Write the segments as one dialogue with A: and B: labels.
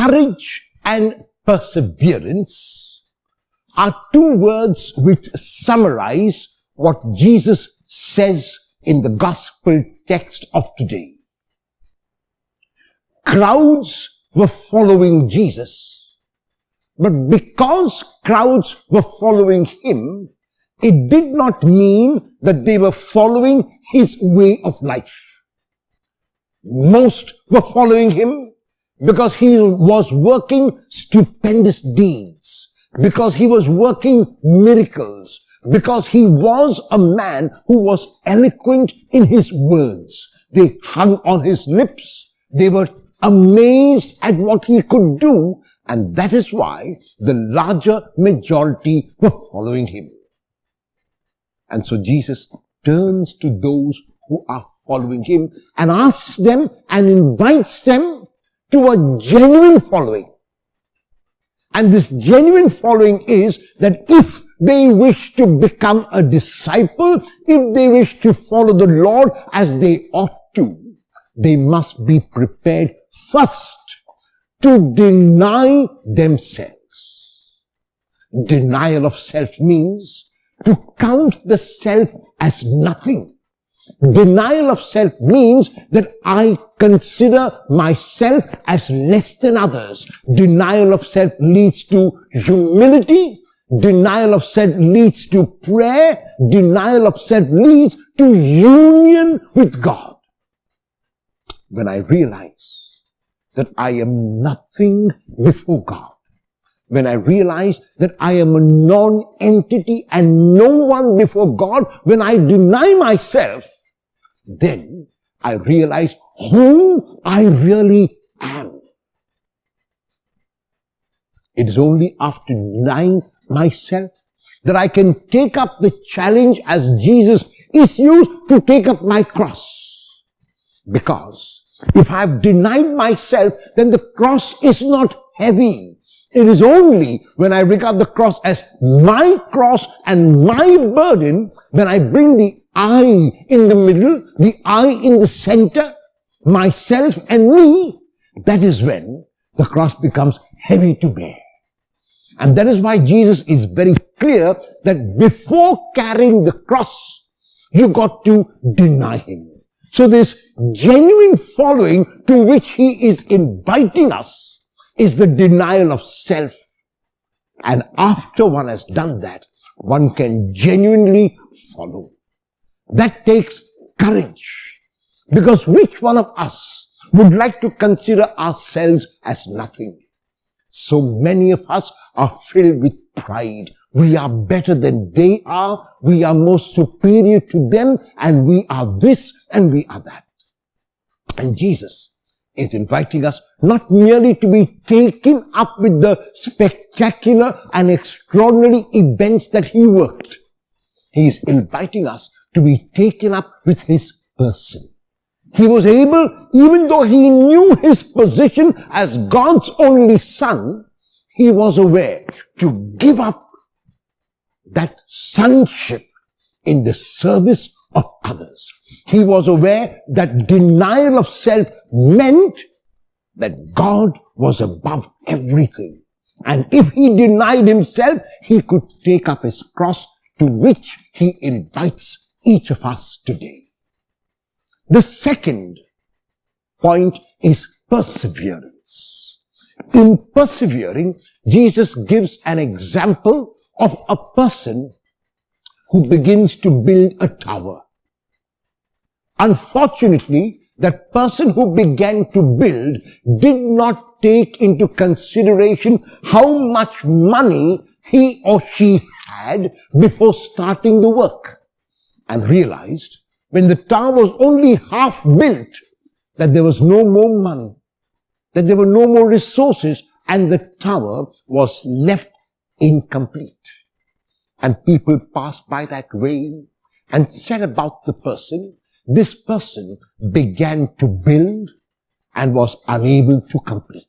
A: courage and perseverance are two words which summarize what Jesus says in the gospel text of today. Crowds were following Jesus, but because crowds were following him, it did not mean that they were following his way of life. Most were following him because he was working stupendous deeds, because he was working miracles, because he was a man who was eloquent in his words. They hung on his lips. They were amazed at what he could do, and that is why the larger majority were following him. And so Jesus turns to those who are following him and asks them and invites them to a genuine following. And this genuine following is that if they wish to become a disciple, if they wish to follow the Lord as they ought to, they must be prepared first to deny themselves. Denial of self means to count the self as nothing. Denial of self means that I consider myself as less than others. Denial of self leads to humility. Denial of self leads to prayer. Denial of self leads to union with God. When I realize that I am nothing before God, when I realize that I am a non-entity and no one before God, when I deny myself, then I realize who I really am. It is only after denying myself that I can take up the challenge as Jesus is used to take up my cross. Because if I have denied myself, then the cross is not heavy. It is only when I regard the cross as my cross and my burden, when I bring the I in the middle, the I in the center, myself and me, that is when the cross becomes heavy to bear. And that is why Jesus is very clear that before carrying the cross, you got to deny him. So this genuine following to which he is inviting us is the denial of self. And after one has done that, one can genuinely follow. That takes courage. Because which one of us would like to consider ourselves as nothing? So many of us are filled with pride. We are better than they are. We are more superior to them. And we are this and we are that. And Jesus is inviting us not merely to be taken up with the spectacular and extraordinary events that he worked. He is inviting us to be taken up with his person. He was able, even though he knew his position as God's only son, he was aware to give up that sonship in the service of others. He was aware that denial of self meant that God was above everything. And if he denied himself, he could take up his cross, to which he invites each of us today. The second point is perseverance. In persevering, Jesus gives an example of a person who begins to build a tower. Unfortunately, that person who began to build did not take into consideration how much money he or she had before starting the work, and realized when the tower was only half built that there was no more money, that there were no more resources, and the tower was left incomplete. And people passed by that way and said about the person, this person began to build and was unable to complete.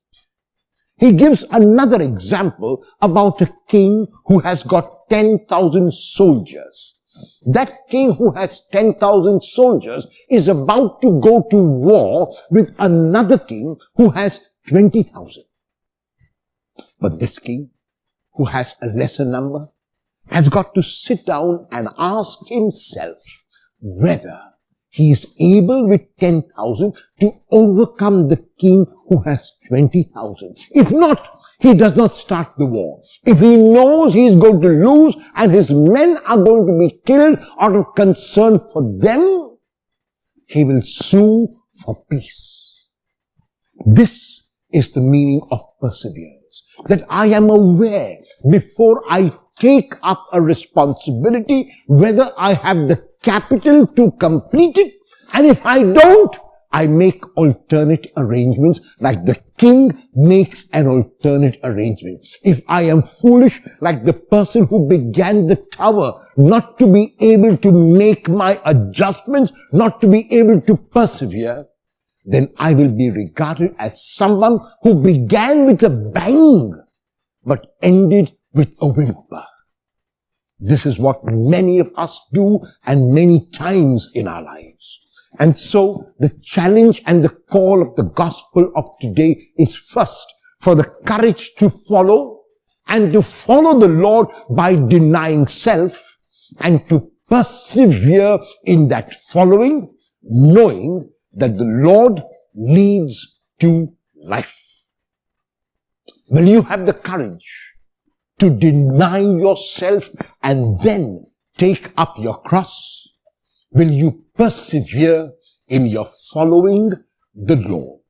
A: He gives another example about a king who has got 10,000 soldiers. That king who has 10,000 soldiers is about to go to war with another king who has 20,000. But this king, who has a lesser number, has got to sit down and ask himself whether he is able with 10,000 to overcome the king who has 20,000. If not, he does not start the war. If he knows he is going to lose and his men are going to be killed out of concern for them, he will sue for peace. This is the meaning of perseverance. That I am aware before I take up a responsibility whether I have the capital to complete it, and if I don't, I make alternate arrangements like the king makes an alternate arrangement. If I am foolish like the person who began the tower, not to be able to make my adjustments, not to be able to persevere, then I will be regarded as someone who began with a bang but ended with a whimper. This is what many of us do and many times in our lives. And so the challenge and the call of the gospel of today is first for the courage to follow and to follow the Lord by denying self and to persevere in that following, knowing that the Lord leads to life. Will you have the courage to deny yourself and then take up your cross? Will you persevere in your following the Lord?